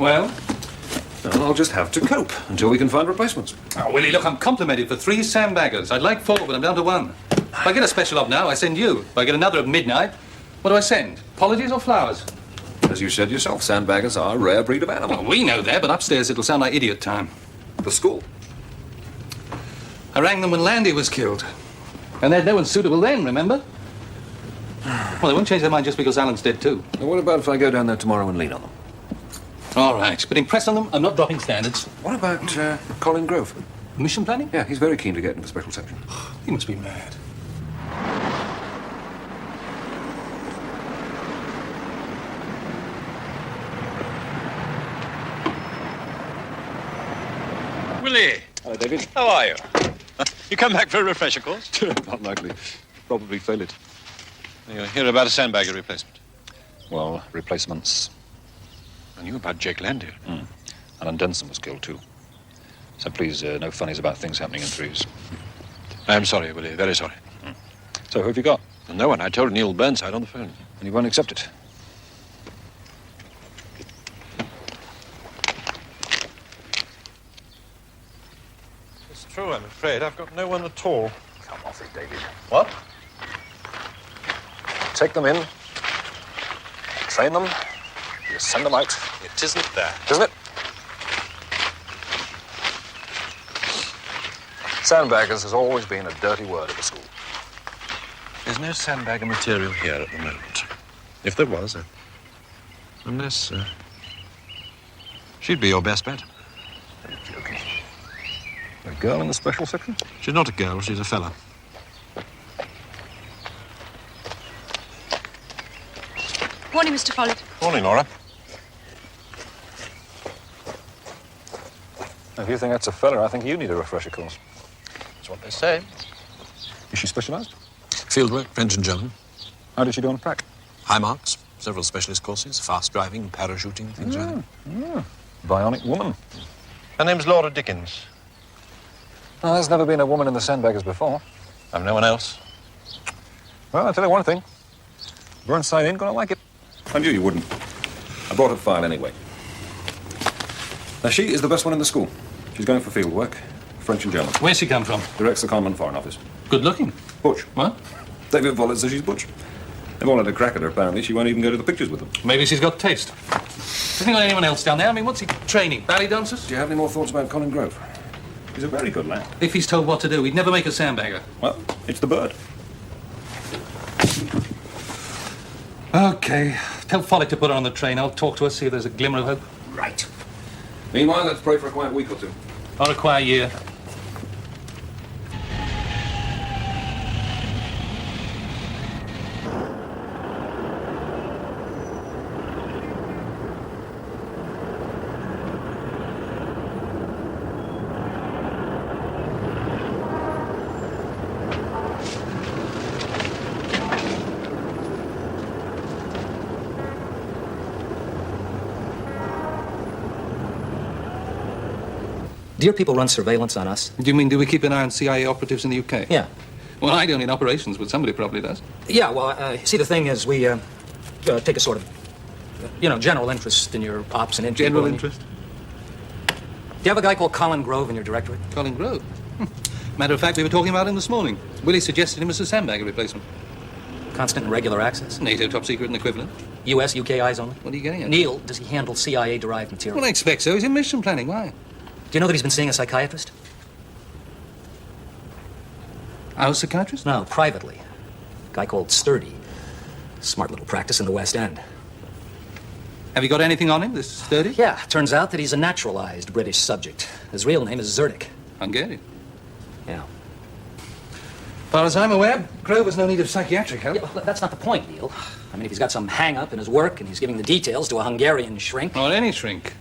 Well? I'll just have to cope until we can find replacements. Oh, Willie, look, I'm complimented for 3 sandbaggers. I'd like 4, but I'm down to 1. If I get a special op now, I send you. If I get another at midnight, what do I send? Apologies or flowers? As you said yourself, sandbaggers are a rare breed of animal. Well, we know that, but upstairs it'll sound like idiot time. The school. I rang them when Landy was killed. And they had no one suitable then, remember? Well, they won't change their mind just because Alan's dead, too. Well, what about if I go down there tomorrow and lean on them? All right, but impress on them, I'm not dropping standards. What about Colin Grove? Mission planning? Yeah, he's very keen to get into the special section. He must be mad. Willie! Hello, David. How are you? You come back for a refresher course? Not likely. Probably fail it. You hear about a sandbagger replacement? Well, replacements. I knew about Jake Landy. Alan Denson was killed, too. So please, no funnies about things happening in threes. I'm sorry, Willie, very sorry. So who have you got? No one. I told Neil Burnside on the phone. And you won't accept it? It's true, I'm afraid. I've got no one at all. Come off it, David. What? Take them in. Train them. You send them out. It isn't that. Isn't it? Sandbaggers has always been a dirty word at the school. There's no sandbagger material here at the moment. If there was, unless, she'd be your best bet. Are you joking? A girl in the special section? She's not a girl, she's a fella. Morning, Mr. Follett. Morning, Laura. If you think that's a fella, I think you need a refresher course. That's what they say. Is she specialised? Fieldwork, French and German. How did she do on prac? High marks, several specialist courses, fast driving, parachuting, things like that. Bionic woman. Her name's Laura Dickens. Well, there's never been a woman in the Sandbaggers before. I've no one else. Well, I'll tell you one thing. Burnside ain't gonna like it. I knew you wouldn't. I brought her file anyway. Now, she is the best one in the school. She's going for field work, French and German. Where's she come from? Directs the Common Foreign Office. Good looking. Butch. What? David Follett says she's Butch. They've all had a crack at her, apparently. She won't even go to the pictures with them. Maybe she's got taste. Doesn't he got anyone else down there? I mean, what's he training? Ballet dancers? Do you have any more thoughts about Colin Grove? He's a very good lad. If he's told what to do, he'd never make a sandbagger. Well, it's the bird. Okay. Tell Follett to put her on the train. I'll talk to her, see if there's a glimmer of hope. Right. Meanwhile, let's pray for a quiet week or two. Or a quiet year. Do your people run surveillance on us? Do you mean, do we keep an eye on CIA operatives in the UK? Yeah. Well, I don't in operations, but somebody probably does. Yeah, well, see, the thing is, we take a sort of, general interest in your ops and info. General interest? Do you have a guy called Colin Grove in your directorate? Colin Grove? Matter of fact, we were talking about him this morning. Willie suggested him as a sandbagger replacement. Constant and regular access? NATO top secret and equivalent. US, UK eyes only? What are you getting at? Neil, does he handle CIA-derived material? Well, I expect so. He's in mission planning. Why? Do you know that he's been seeing a psychiatrist? Our psychiatrist? No, privately. A guy called Sturdy. Smart little practice in the West End. Have you got anything on him, this Sturdy? Yeah, turns out that he's a naturalized British subject. His real name is Zerdick. Hungarian. Yeah. As far as I'm aware, Grove has no need of psychiatric help. Yeah, but that's not the point, Neil. I mean, if he's got some hang-up in his work and he's giving the details to a Hungarian shrink... Or any shrink.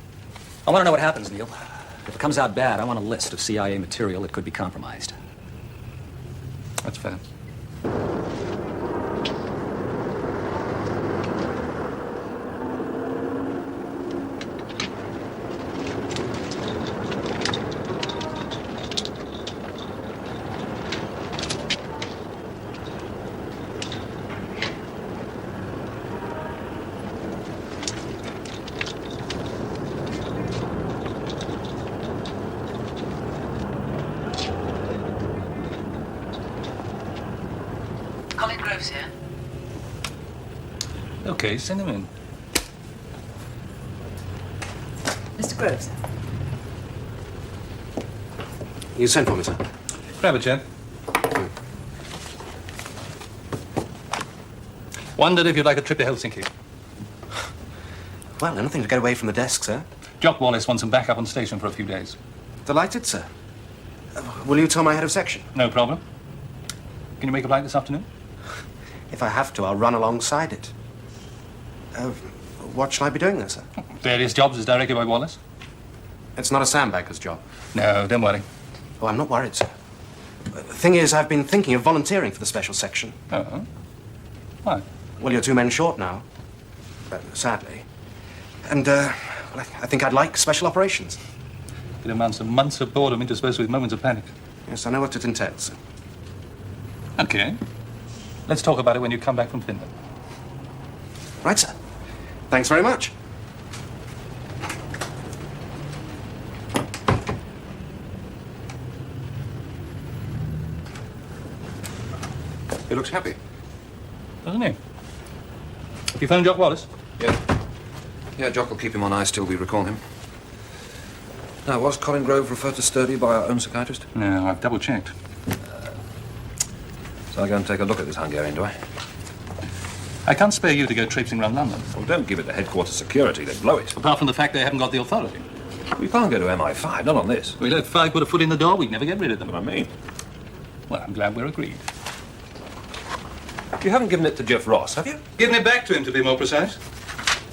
I want to know what happens, Neil. If it comes out bad, I want a list of CIA material that could be compromised. That's fair. Groves here. Okay, send him in. Mr. Groves. You sent for me, sir. Grab a chair. Wondered if you'd like a trip to Helsinki. Well, anything to get away from the desk, sir. Jock Wallace wants him back up on station for a few days. Delighted, sir. Will you tell my head of section? No problem. Can you make a flight this afternoon? If I have to, I'll run alongside it. What shall I be doing there, sir? Various jobs as directed by Wallace. It's not a Sandbaggers job. No, don't worry. Oh, I'm not worried, sir. The thing is, I've been thinking of volunteering for the special section. Uh-huh. Why? Well, you're 2 men short now. Sadly. And, well, I think I'd like special operations. It amounts to months of boredom interspersed with moments of panic. Yes, I know what it entails, sir. Okay. Let's talk about it when you come back from Finland. Right, sir. Thanks very much. He looks happy. Doesn't he? You phoned Jock Wallace? Yeah. Yeah, Jock will keep him on ice till we recall him. Now, was Colin Grove referred to Sturdy by our own psychiatrist? No, I've double-checked. So I go and take a look at this Hungarian, do I? I can't spare you to go traipsing around London. Well, don't give it to headquarters security. They'd blow it. Apart from the fact they haven't got the authority. We can't go to MI5, not on this. We let 5 put a foot in the door, we'd never get rid of them. What I mean. Well, I'm glad we're agreed. You haven't given it to Jeff Ross, have you? Given it back to him, to be more precise.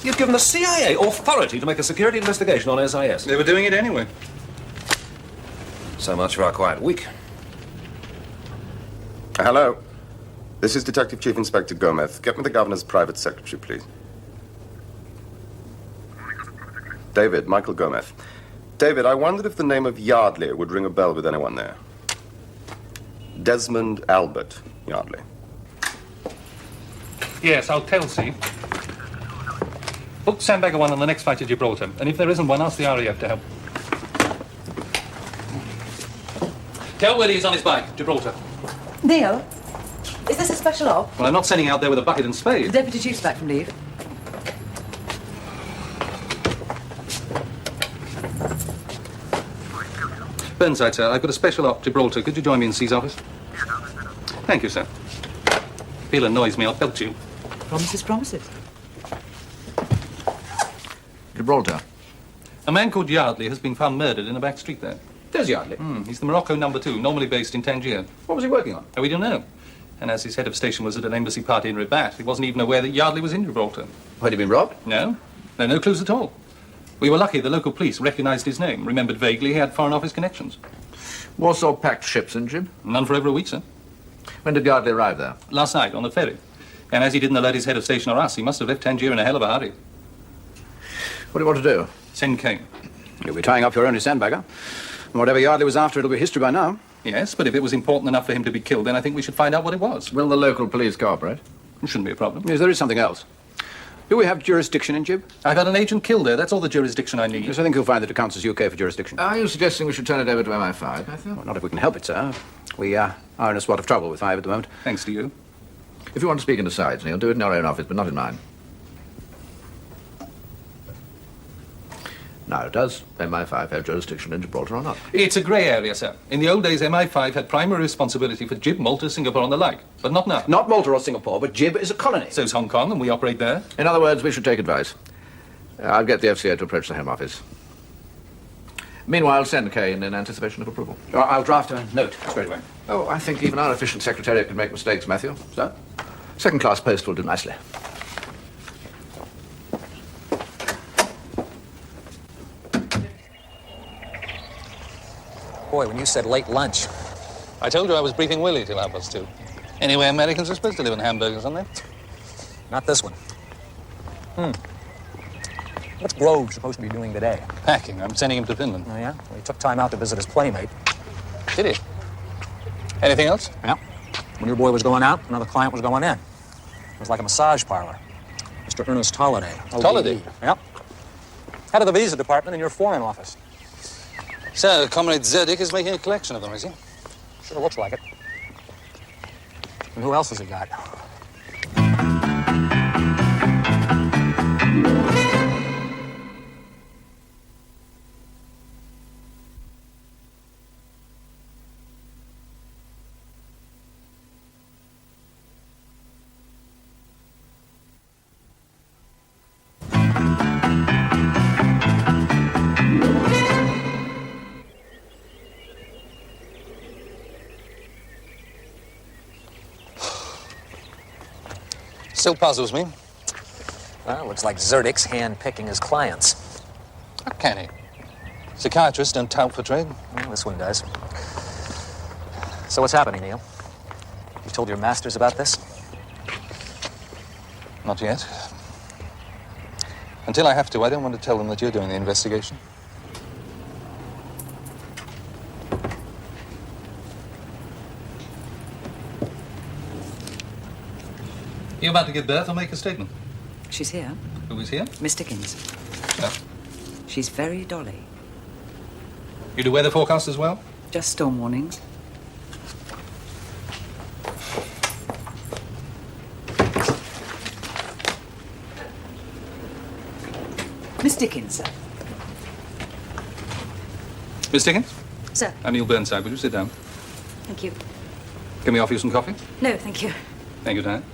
You've given the CIA authority to make a security investigation on SIS. They were doing it anyway. So much for our quiet week. Hello. This is Detective Chief Inspector Gomez. Get me the governor's private secretary, please. David, Michael Gomez. David, I wondered if the name of Yardley would ring a bell with anyone there. Desmond Albert Yardley. Yes, I'll tell C. Book Sandbagger 1 on the next flight to Gibraltar. And if there isn't one, ask the RAF to help. Tell Willie he's on his bike, Gibraltar. Neil, is this a special op? Well, I'm not sending out there with a bucket and The spade. Deputy Chief's back from leave. Burnside, sir, I've got a special op, Gibraltar. Could you join me in C's office? Thank you, sir. Feel annoys me, I'll belt you. Promises, promises. Gibraltar. A man called Yardley has been found murdered in a back street there. There's Yardley. He's the Morocco #2, normally based in Tangier. What was he working on? Oh, we don't know. And as his head of station was at an embassy party in Rabat, he wasn't even aware that Yardley was in Gibraltar. Had he been robbed? No, no clues at all. We were lucky the local police recognized his name, remembered vaguely he had Foreign Office connections. Warsaw packed ships in Jib. None for over a week, sir. When did Yardley arrive there? Last night, on the ferry. And as he didn't alert his head of station or us, he must have left Tangier in a hell of a hurry. What do you want to do? Send Kane. You'll be tying up your only Sandbagger. And whatever Yardley was after, it'll be history by now. Yes, but if it was important enough for him to be killed, then I think we should find out what it was. Will the local police cooperate? It shouldn't be a problem. Yes, there is something else. Do we have jurisdiction in Jib? I've had an agent killed there. That's all the jurisdiction I need. Yes, I think you'll find that it counts as UK for jurisdiction. Are you suggesting we should turn it over to MI5, Matthew? Well, not if we can help it, sir. We are in a spot of trouble with 5 at the moment. Thanks to you. If you want to speak in asides, Neil, do it in your own office, but not in mine. Now, does MI5 have jurisdiction in Gibraltar or not? It's a grey area, sir. In the old days, MI5 had primary responsibility for Jib, Malta, Singapore and the like. But not now. Not Malta or Singapore, but Jib is a colony. So's Hong Kong, and we operate there. In other words, we should take advice. I'll get the FCA to approach the Home Office. Meanwhile, send Kane in anticipation of approval. I'll draft a note straight away. Oh, I think even our efficient secretariat can make mistakes, Matthew. Sir? Second-class post will do nicely. Boy, when you said late lunch. I told you I was briefing Willie till 2:30. Anyway, Americans are supposed to live in hamburgers, aren't they? Not this one. What's Grove supposed to be doing today? Packing. I'm sending him to Finland. Oh, yeah? Well, he took time out to visit his playmate. Did he? Anything else? Yeah. When your boy was going out, another client was going in. It was like a massage parlor. Mr. Ernest Holliday. Holliday? Yep. Head of the visa department in your foreign office. So, Comrade Zerdick is making a collection of them, is he? Sure looks like it. And who else has he got? Still puzzles me. Well, looks like Zerdik's hand-picking his clients. How can he? Psychiatrist and tout for trade. Well, this one does. So what's happening, Neil? You've told your masters about this? Not yet. Until I have to, I don't want to tell them that you're doing the investigation. You about to give birth or make a statement? She's here. Who is here? Miss Dickens. No. She's very dolly. You do weather forecast as well? Just storm warnings. Miss Dickens, sir. Miss Dickens? Sir. I'm Neil Burnside. Would you sit down? Thank you. Can we offer you some coffee? No, thank you. Thank you, Diane.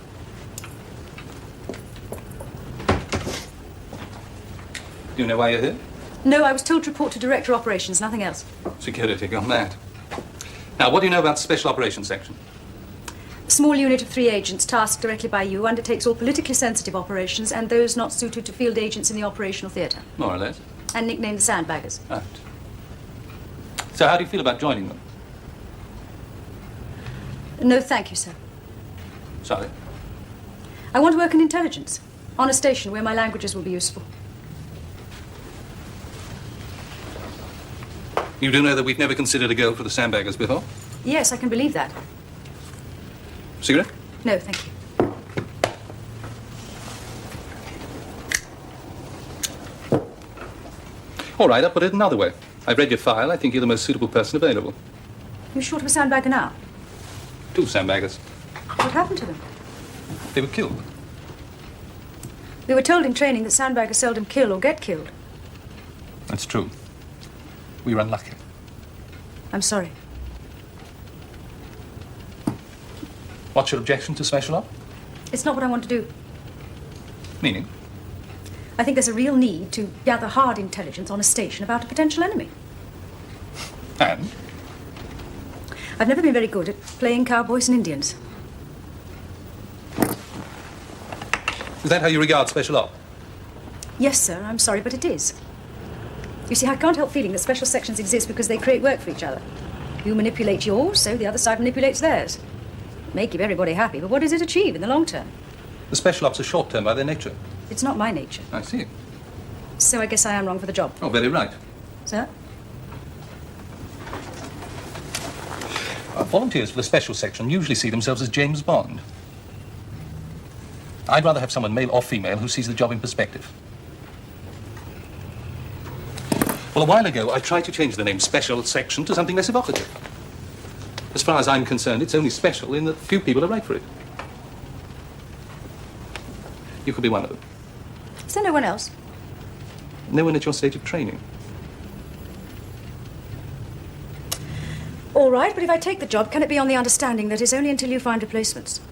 Do you know why you're here? No, I was told to report to Director Operations, nothing else. Security, gone mad. Now, what do you know about the Special Operations Section? A small unit of 3 agents tasked directly by you undertakes all politically sensitive operations and those not suited to field agents in the operational theatre. More or less. And nicknamed the Sandbaggers. Right. So how do you feel about joining them? No, thank you, sir. Sorry. I want to work in intelligence, on a station where my languages will be useful. You do know that we've never considered a girl for the Sandbaggers before? Yes, I can believe that. Cigarette? No, thank you. All right, I'll put it another way. I've read your file. I think you're the most suitable person available. You're short of a sandbagger now. 2 Sandbaggers. What happened to them? They were killed. We were told in training that sandbaggers seldom kill or get killed. That's true. We were unlucky. I'm sorry. What's your objection to special op? It's not what I want to do. Meaning? I think there's a real need to gather hard intelligence on a station about a potential enemy. And? I've never been very good at playing cowboys and Indians. Is that how you regard special op? Yes, sir, I'm sorry, but it is. You see, I can't help feeling that special sections exist because they create work for each other. You manipulate yours, so the other side manipulates theirs. May keep everybody happy, but what does it achieve in the long term? The special ops are short-term by their nature. It's not my nature. I see. So I guess I am wrong for the job. Oh, very right. Sir? Volunteers for the special section usually see themselves as James Bond. I'd rather have someone, male or female, who sees the job in perspective. Well, a while ago, I tried to change the name Special Section to something less evocative. As far as I'm concerned, it's only special in that few people are right for it. You could be one of them. Is there no one else? No one at your stage of training. All right, but if I take the job, can it be on the understanding that it's only until you find replacements?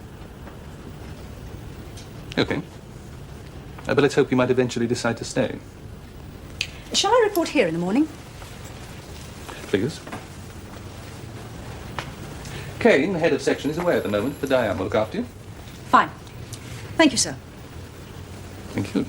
Okay. But let's hope you might eventually decide to stay. Shall I report here in the morning? Please. Kane, the head of section, is away at the moment, but Diane will look after you. Fine. Thank you, sir. Thank you.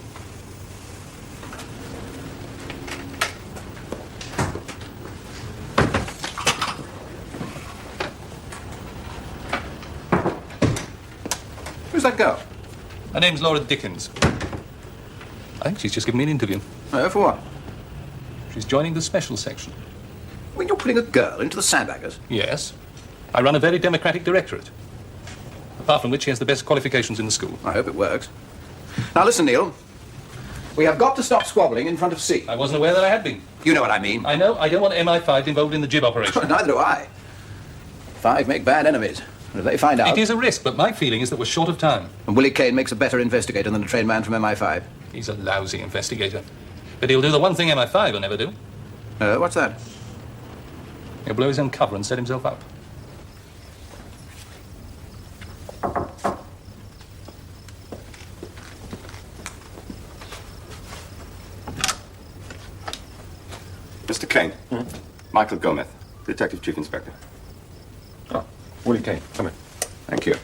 Who's that girl? Her name's Laura Dickens. I think she's just given me an interview. Oh, for what? She's joining the special section. When you're putting a girl into the Sandbaggers? Yes. I run a very democratic directorate. Apart from which, she has the best qualifications in the school. I hope it works. Now, listen, Neil. We have got to stop squabbling in front of C. I wasn't aware that I had been. You know what I mean. I know. I don't want MI5 involved in the jib operation. Neither do I. 5 make bad enemies. And if they find out... It is a risk, but my feeling is that we're short of time. And Willie Kane makes a better investigator than a trained man from MI5. He's a lousy investigator. But he'll do the one thing MI5 will never do. What's that? He'll blow his own cover and set himself up. Mr. Kane. Michael Gomez, Detective Chief Inspector. Oh, Willie Kane, come in. Thank you.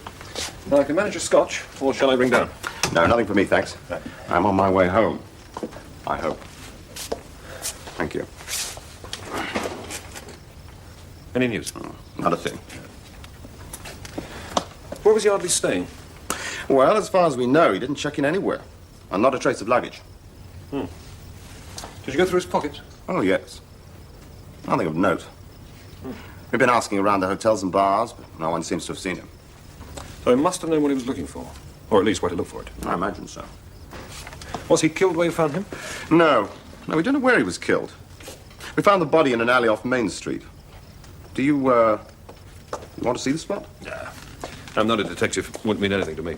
I can manage a scotch, or shall I ring down? No, nothing for me, thanks. I'm on my way home. I hope. Thank you. Any news? Not a thing. Where was Yardley staying? Well, as far as we know, he didn't check in anywhere. And not a trace of luggage. Did you go through his pockets? Oh, yes. Nothing of note. We've been asking around the hotels and bars, but no one seems to have seen him. So he must have known what he was looking for. Or at least where to look for it. I imagine so. Was he killed where you found him? No. No, we don't know where he was killed. We found the body in an alley off Main Street. Do you want to see the spot? Nah. I'm not a detective. It wouldn't mean anything to me.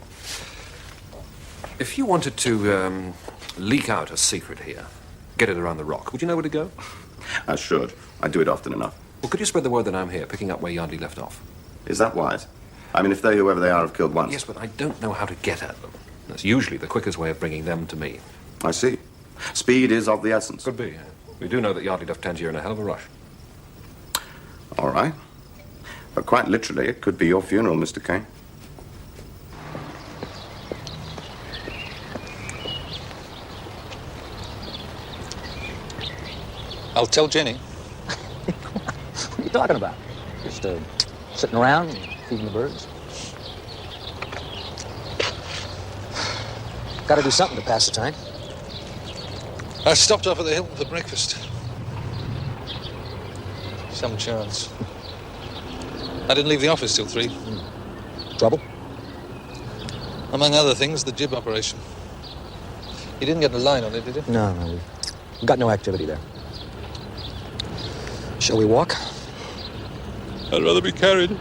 If you wanted to leak out a secret here, get it around the rock, would you know where to go? I should. I do it often enough. Well, could you spread the word that I'm here, picking up where Yardley left off? Is that wise? I mean, if they, whoever they are, have killed once. Yes, but I don't know how to get at them. That's usually the quickest way of bringing them to me. I see. Speed is of the essence. Could be. We do know that Yardley left Tangier in a hell of a rush. All right. But quite literally, it could be your funeral, Mr. Kane. I'll tell Jenny. What are you talking about? Just sitting around and feeding the birds? Got to do something to pass the time. I stopped off at the Hilton for breakfast. Some chance. I didn't leave the office till 3. Trouble? Among other things, the jib operation. You didn't get a line on it, did you? No, we've got no activity there. Shall we walk? I'd rather be carried.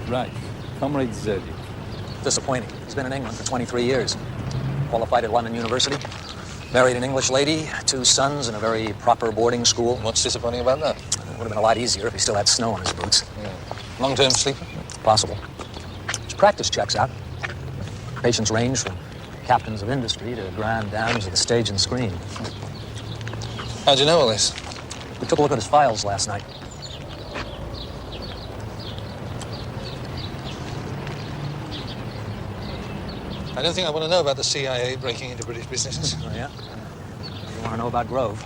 Right. Comrade Zerdy. Disappointing. He's been in England for 23 years. Qualified at London University. Married an English lady, 2 sons, in a very proper boarding school. What's disappointing about that? It would have been a lot easier if he still had snow on his boots. Yeah. Long-term sleeper? Possible. His practice checks out. Patients range from captains of industry to grand dames of the stage and screen. How'd you know all this? We took a look at his files last night. I don't think I want to know about the CIA breaking into British businesses. Oh, yeah? You want to know about Grove?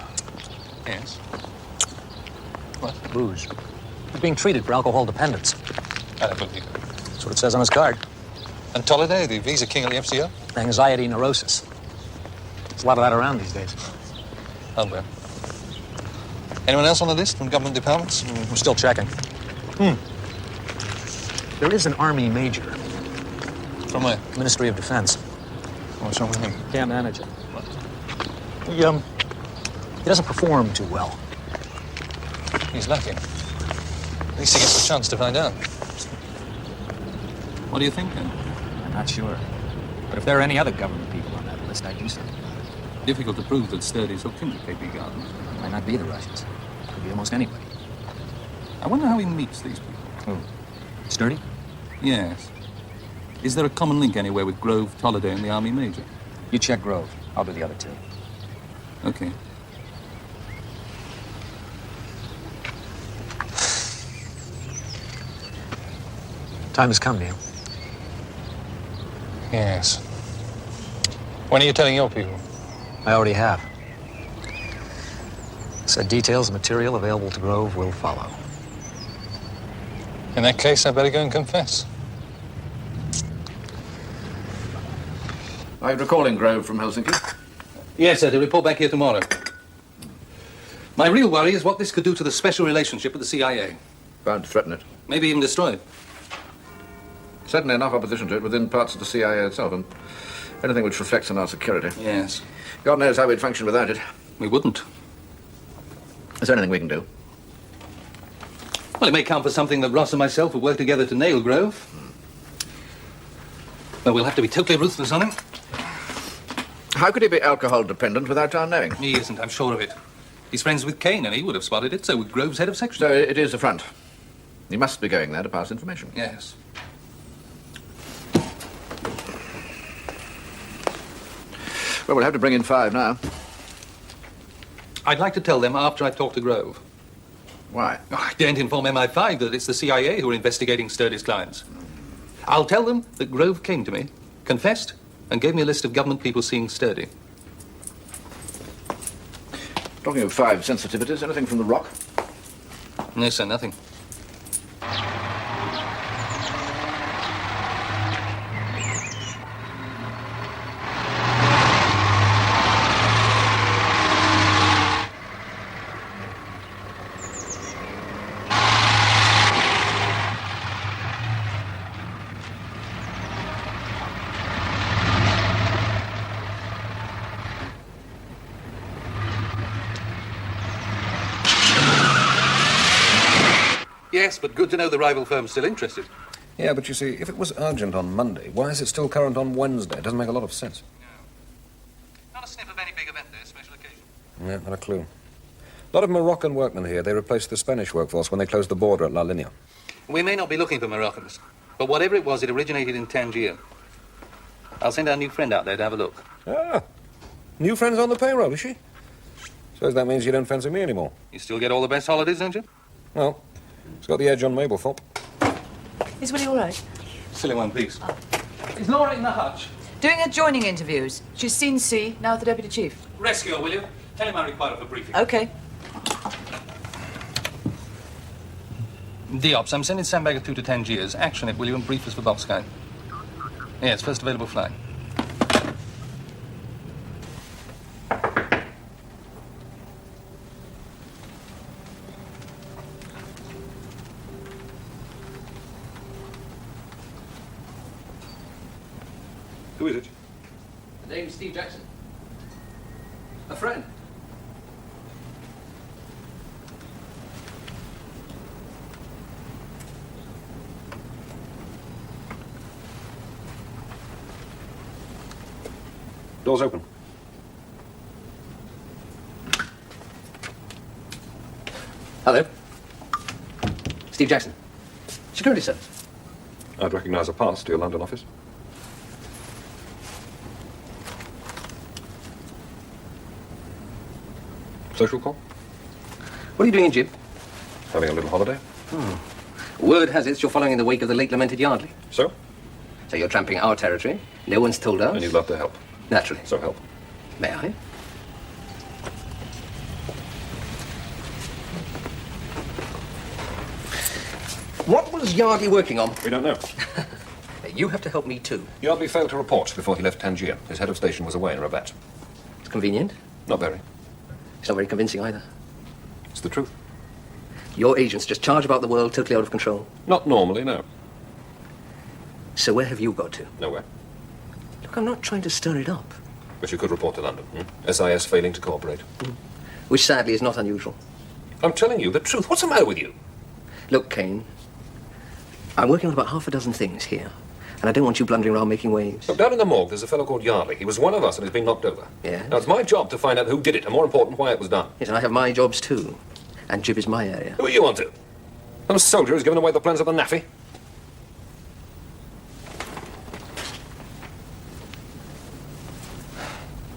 Yes. What? Booze. He's being treated for alcohol dependence. I don't believe it. That's what it says on his card. And Tolliday, the visa king of the FCO? Anxiety neurosis. There's a lot of that around these days. Oh, well. Anyone else on the list from government departments? We're still checking. There is an Army major. From where? Ministry of Defense. What's wrong with him? Can't manage it. He doesn't perform too well. He's lucky. At least he gets a chance to find out. What do you think, then? I'm not sure. But if there are any other government people on that list, I'd do something. Difficult to prove that Sturdy's hooked into KP Garden. Might not be the Russians. Could be almost anybody. I wonder how he meets these people. Who? Sturdy? Yes. Is there a common link anywhere with Grove, Tolliday, and the Army Major? You check Grove. I'll do the other 2. Okay. Time has come, Neil. Yes. When are you telling your people? I already have. Said details of material available to Grove will follow. In that case, I better go and confess. Are you recalling Grove from Helsinki? Yes, sir. To report back here tomorrow. My real worry is what this could do to the special relationship with the CIA. Bound to threaten it. Maybe even destroy it. Certainly enough opposition to it within parts of the CIA itself, and anything which reflects on our security. Yes. God knows how we'd function without it. We wouldn't. Is there anything we can do? Well, it may count for something that Ross and myself will work together to nail Grove. Well, we'll have to be totally ruthless on him. How could he be alcohol dependent without our knowing? He isn't, I'm sure of it. He's friends with Kane, and he would have spotted it, so would Grove's head of section. So it is a front. He must be going there to pass information. Yes. Well, we'll have to bring in 5 now. I'd like to tell them after I've talked to Grove. Why? I daren't inform MI5 that it's the CIA who are investigating Sturdy's clients. I'll tell them that Grove came to me, confessed, and gave me a list of government people seeing Sturdy. Talking of 5 sensitivities, anything from the Rock? No, sir, nothing. Yes, but good to know the rival firm's still interested. Yeah, but you see, if it was urgent on Monday, why is it still current on Wednesday? It doesn't make a lot of sense. Not a sniff of any big event there, special occasion. Yeah, not a clue. A lot of Moroccan workmen here. They replaced the Spanish workforce when they closed the border at La Linea. We may not be looking for Moroccans, but whatever it was, it originated in Tangier. I'll send our new friend out there to have a look. Ah, new friend's on the payroll, is she? Suppose that means you don't fancy me anymore. You still get all the best holidays, don't you? Well, it's got the edge on Mablethorpe. Is Willie all right? Silly one, please. Is Laura in the hutch? Doing her joining interviews. She's seen C, now with the Deputy Chief. Rescue her, will you? Tell him I require her for briefing. Okay. Diops, I'm sending Sandbaggers 2 to Tangiers. Action it, will you, and brief us for Boxguy. Yes, first available flight. Who is it? The name's Steve Jackson. A friend. Door's open. Hello. Steve Jackson. Security service. I'd recognise a pass to your London office. Social call? What are you doing in Gib? Having a little holiday. Word has it you're following in the wake of the late lamented Yardley. So? So you're tramping our territory. No one's told us. And you'd love to help. Naturally. So help. May I? What was Yardley working on? We don't know. You have to help me too. Yardley failed to report before he left Tangier. His head of station was away in Rabat. It's convenient. Not very. It's not very convincing either. It's the truth. Your agents just charge about the world totally out of control. Not normally, no. So where have you got to? Nowhere. Look, I'm not trying to stir it up. But you could report to London. SIS failing to cooperate. Which sadly is not unusual. I'm telling you the truth. What's the matter with you? Look, Kane, I'm working on about half a dozen things here, and I don't want you blundering around making waves. Look, down in the morgue, there's a fellow called Yardley. He was one of us and has been knocked over. Yeah? Now, it's my job to find out who did it, and more important, why it was done. Yes, and I have my jobs too. And Gib is my area. Who are you on to? Some soldier who's given away the plans of the NAFI?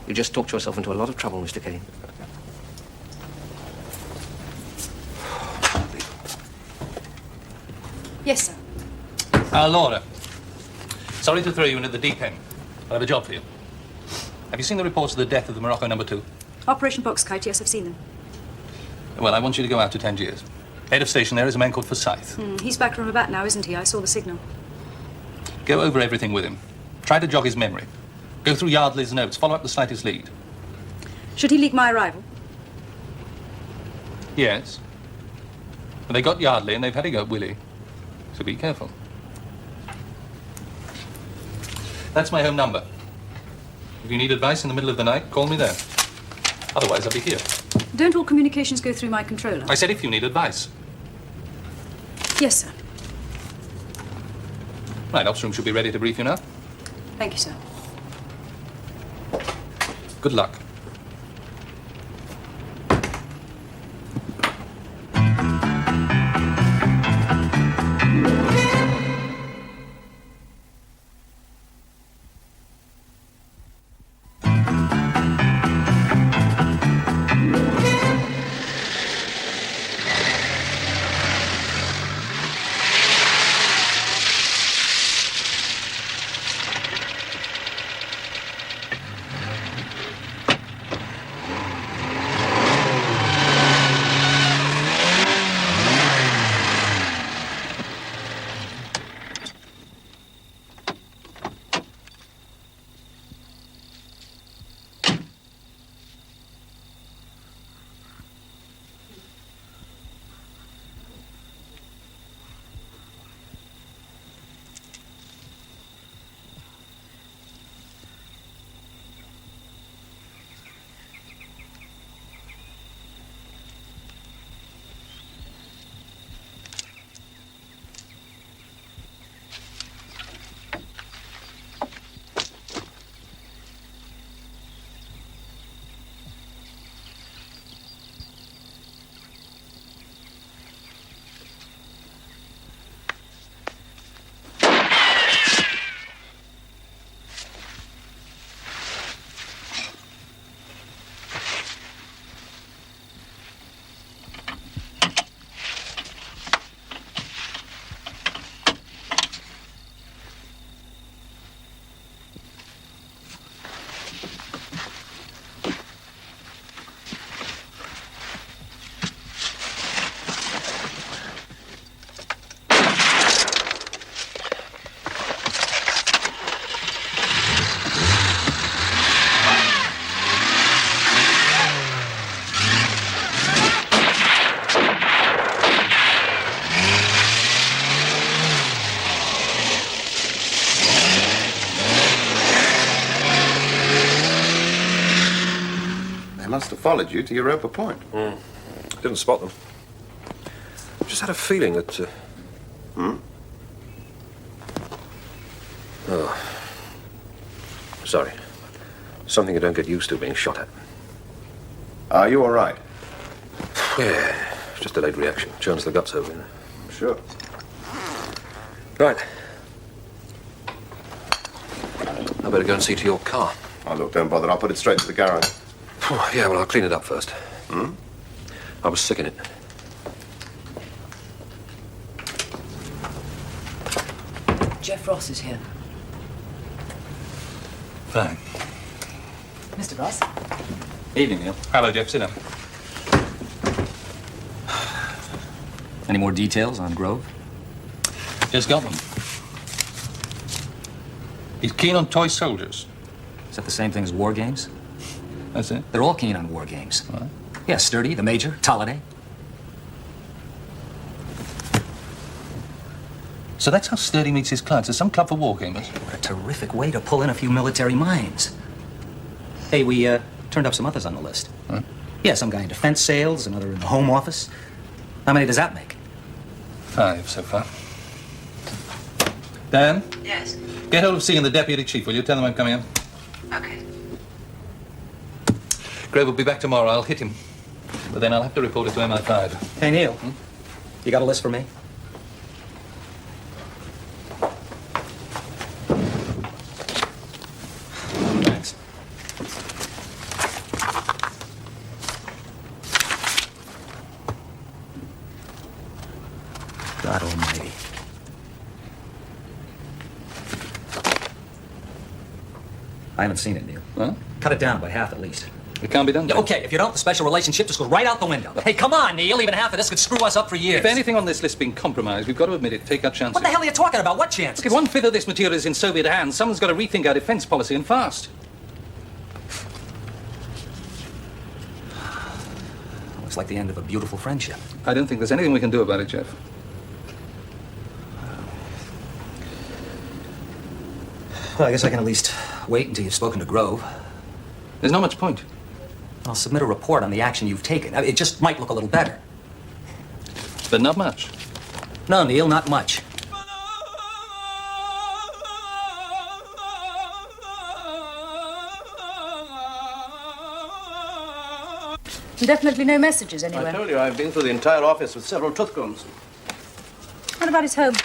You just talked yourself into a lot of trouble, Mr. Kane. Yes, sir. Laura. Sorry to throw you in at the deep end. I have a job for you. Have you seen the reports of the death of the Morocco number 2? Operation Boxkite, yes, I've seen them. Well, I want you to go out to Tangiers. Head of station there is a man called Forsyth. He's back from Rabat now, isn't he? I saw the signal. Go over everything with him. Try to jog his memory. Go through Yardley's notes. Follow up the slightest lead. Should he leak my arrival? Yes. But they got Yardley and they've had to go Willie. So be careful. That's my home number. If you need advice in the middle of the night, call me there. Otherwise, I'll be here. Don't all communications go through my controller? I said if you need advice. Yes, sir. Right, ops room should be ready to brief you now. Thank you, sir. Good luck. have followed you to Europa Point. Didn't spot them. Just had a feeling that... Oh. Sorry. Something you don't get used to being shot at. Are you all right? Yeah, it's just a delayed reaction. Churns the guts over, you know. Sure. Right. I better go and see to your car. Oh, look, don't bother. I'll put it straight to the garage. Oh, yeah, well, I'll clean it up first. I was sick in it. Jeff Ross is here. Fine. Mr. Ross? Evening, Neil. Hello, Jeff. Sit down. Any more details on Grove? Just got them. He's keen on toy soldiers. Is that the same thing as war games? That's it? They're all keen on war games. What? Yeah, Sturdy, the Major, Tolliday. So that's how Sturdy meets his clients. There's some club for war gamers. What a terrific way to pull in a few military minds. Hey, we turned up some others on the list. Huh? Yeah, some guy in defense sales, another in the Home Office. How many does that make? 5 so far. Dan? Yes. Get hold of C and the deputy chief, will you? Tell them I'm coming in. Okay. Grove will be back tomorrow. I'll hit him. But then I'll have to report it to MI5. Hey, Neil. You got a list for me? Thanks. God almighty. I haven't seen it, Neil. Huh? Cut it down by half at least. It can't be done. Yeah, okay, if you don't, the special relationship just goes right out the window. Hey, come on, Neil. Even half of this could screw us up for years. If anything on this list's been compromised, we've got to admit it. Take our chances. What the hell are you talking about? What chances? Look, if 1/5 of this material is in Soviet hands, someone's got to rethink our defense policy, and fast. Looks like the end of a beautiful friendship. I don't think there's anything we can do about it, Jeff. Well, I guess I can at least wait until you've spoken to Grove. There's not much point. I'll submit a report on the action you've taken. It just might look a little better. But not much. No, Neil, not much. Definitely no messages anywhere. I told you I've been through the entire office with several tooth combs. What about his home?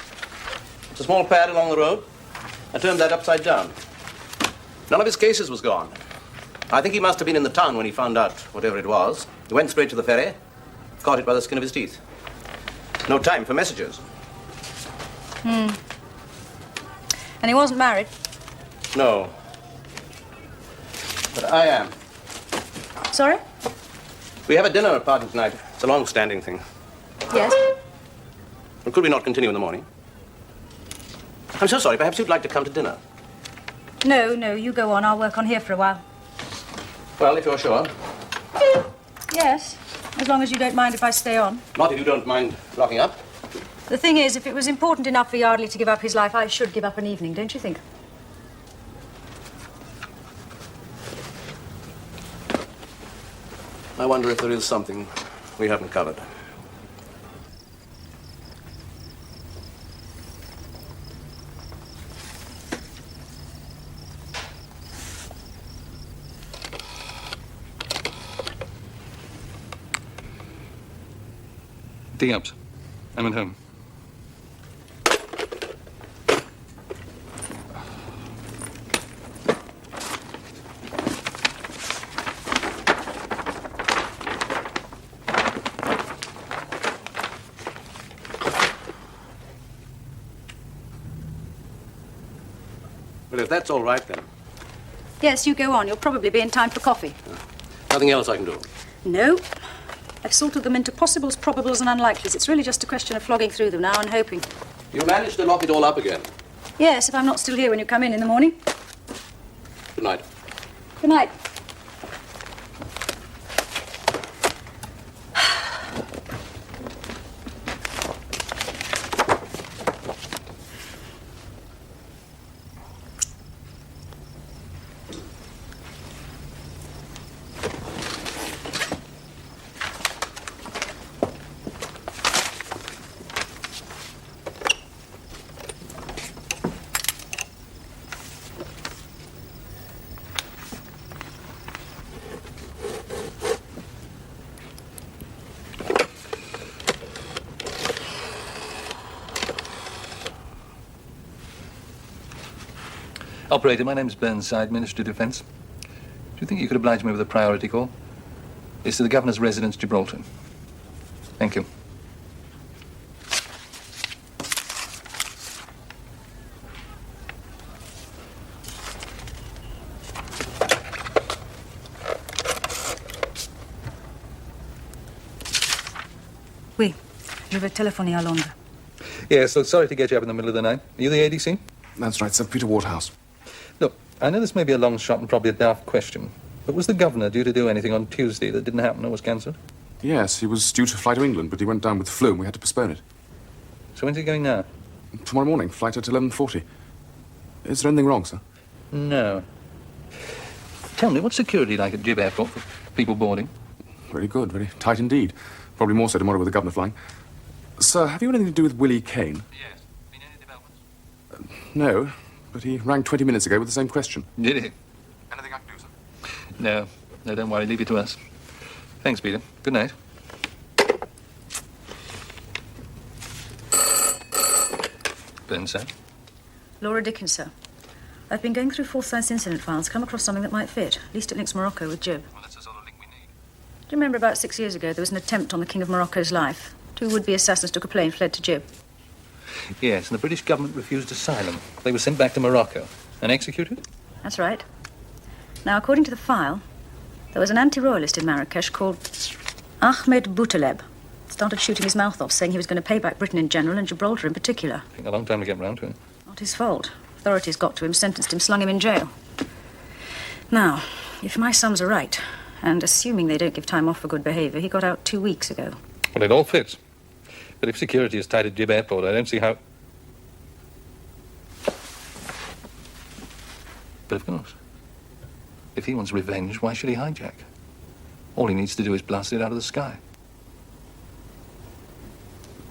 It's a small pad along the road. I turned that upside down. None of his cases was gone. I think he must have been in the town when he found out whatever it was. He went straight to the ferry, caught it by the skin of his teeth. No time for messages. And he wasn't married? No. But I am. Sorry? We have a dinner party tonight. It's a long-standing thing. Yes. Well, could we not continue in the morning? I'm so sorry. Perhaps you'd like to come to dinner. No, you go on. I'll work on here for a while. Well, if you're sure. Yes, as long as you don't mind if I stay on. Not if you don't mind locking up. The thing is, if it was important enough for Yardley to give up his life, I should give up an evening, don't you think? I wonder if there is something we haven't covered. D-ups. I'm at home. Well, if that's all right, then. Yes, you go on. You'll probably be in time for coffee. Nothing else I can do. No. I've sorted them into possibles, probables, and unlikelies. It's really just a question of flogging through them now and hoping. You managed to lock it all up again. Yes, if I'm not still here when you come in the morning. Good night. Good night. Operator, my name's Burnside, Minister of Defence. Do you think you could oblige me with a priority call? It's to the Governor's residence, Gibraltar. Thank you. Oui, je vais téléphoner à Londres. Yeah, so sorry to get you up in the middle of the night. Are you the ADC? That's right, Sir Peter Waterhouse. Look, I know this may be a long shot and probably a daft question, but was the Governor due to do anything on Tuesday that didn't happen or was cancelled? Yes, he was due to fly to England, but he went down with flu and we had to postpone it. So when's he going now? Tomorrow morning, flight at 11:40. Is there anything wrong, sir? No. Tell me, what's security like at Gib Airport for people boarding? Very good, very tight indeed. Probably more so tomorrow with the Governor flying. Sir, have you anything to do with Willie Kane? Yes. Been any developments? No, but he rang 20 minutes ago with the same question. Did he? Anything I can do, sir? No. No, don't worry. Leave it to us. Thanks, Peter. Good night. Burnside. Laura Dickens, sir. I've been going through Forsyth's incident files, come across something that might fit. At least it links Morocco with Gib. Well, that's the sort of link we need. Do you remember about 6 years ago there was an attempt on the King of Morocco's life? 2 would-be assassins took a plane, fled to Gib. Yes, and the British government refused asylum. They were sent back to Morocco and executed? That's right. Now, according to the file, there was an anti-royalist in Marrakesh called Ahmed Boutaleb. Started shooting his mouth off, saying he was going to pay back Britain in general and Gibraltar in particular. Taking a long time to get round to it. Not his fault. Authorities got to him, sentenced him, slung him in jail. Now, if my sums are right, and assuming they don't give time off for good behaviour, he got out 2 weeks ago. Well, it all fits. But if security is tight at Gib Airport, I don't see how... But of course, if he wants revenge, why should he hijack? All he needs to do is blast it out of the sky.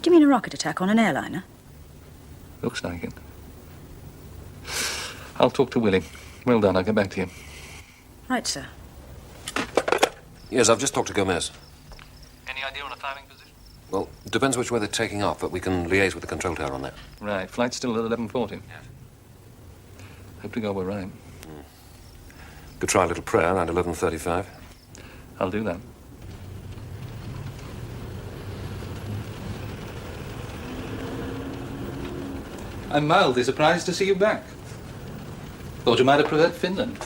Do you mean a rocket attack on an airliner? Looks like it. I'll talk to Willie. Well done, I'll get back to you. Right, sir. Yes, I've just talked to Gomez. Any idea on a timing position? Well, depends which way they're taking off, but we can liaise with the control tower on that. Right, flight's still at 11:40. Yes. Hope to God we're right. Could try a little prayer around 11:35. I'll do that. I'm mildly surprised to see you back. Thought you might have preferred Finland.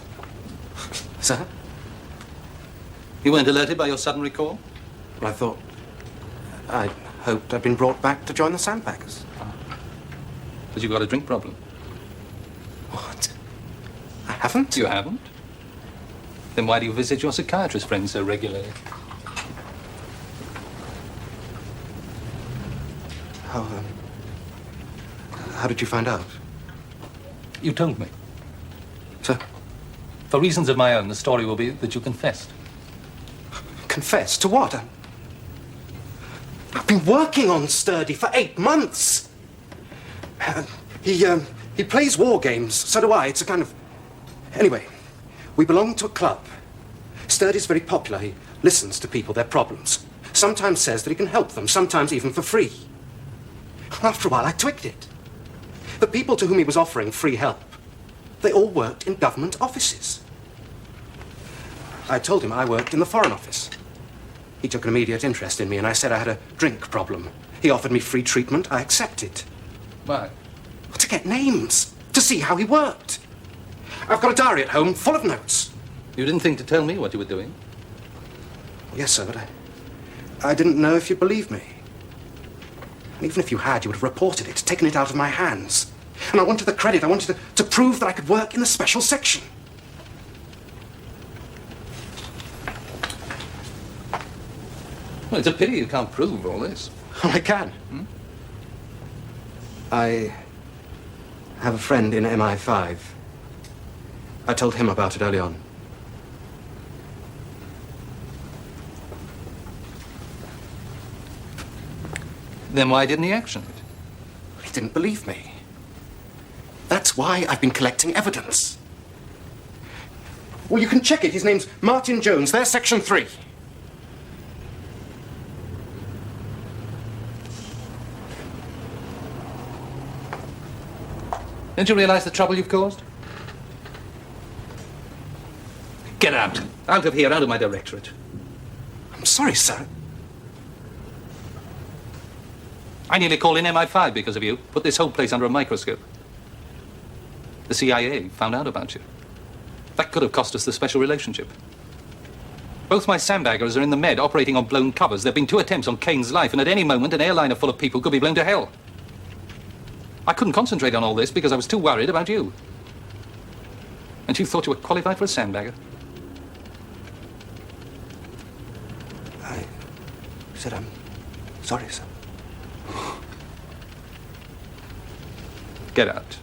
Sir? You weren't alerted by your sudden recall? Well, I hoped I'd been brought back to join the Sandbaggers. Because you've got a drink problem. What? I haven't? You haven't? Then why do you visit your psychiatrist friend so regularly? How did you find out? You told me. Sir? For reasons of my own, the story will be that you confessed. Confess? To what? I've been working on Sturdy for 8 months. He plays war games. So do I. It's a kind of... Anyway, we belong to a club. Sturdy's very popular. He listens to people, their problems. Sometimes says that he can help them, sometimes even for free. After a while, I twigged it. The people to whom he was offering free help, they all worked in government offices. I told him I worked in the Foreign Office. He took an immediate interest in me, and I said I had a drink problem. He offered me free treatment. I accepted. Why? To get names, to see how he worked. I've got a diary at home full of notes. You didn't think to tell me what you were doing? Yes, sir, but I didn't know if you'd believe me. And even if you had, you would have reported it, taken it out of my hands. And I wanted the credit. I wanted to prove that I could work in the special section. Well, it's a pity you can't prove all this. Oh, I can. I have a friend in MI5. I told him about it early on. Then why didn't he action it? He didn't believe me. That's why I've been collecting evidence. Well, you can check it. His name's Martin Jones. There's Section 3. Don't you realize the trouble you've caused? Get out. Out of here, out of my directorate. I'm sorry, sir. I nearly called in MI5 because of you. Put this whole place under a microscope. The CIA found out about you. That could have cost us the special relationship. Both my Sandbaggers are in the Med, operating on blown covers. There have been 2 attempts on Kane's life, and at any moment, an airliner full of people could be blown to hell. I couldn't concentrate on all this because I was too worried about you. And you thought you were qualified for a Sandbagger? I said I'm sorry, sir. Get out.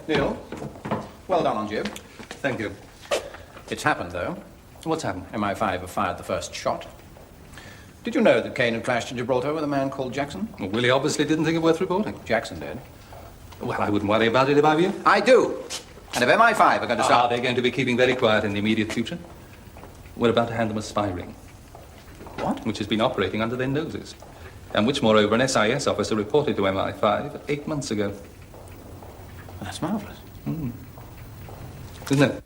Neil, well done on Jib. Thank you. It's happened, though. What's happened? MI5 have fired the first shot. Did you know that Kane had crashed in Gibraltar with a man called Jackson? Well, Willie obviously didn't think it worth reporting. Jackson did. Well, I wouldn't worry about it if I were you. I do. And if MI5 are going to start... They're going to be keeping very quiet in the immediate future. We're about to hand them a spy ring. What? Which has been operating under their noses. And which, moreover, an SIS officer reported to MI5 8 months ago. That's marvellous. Isn't it?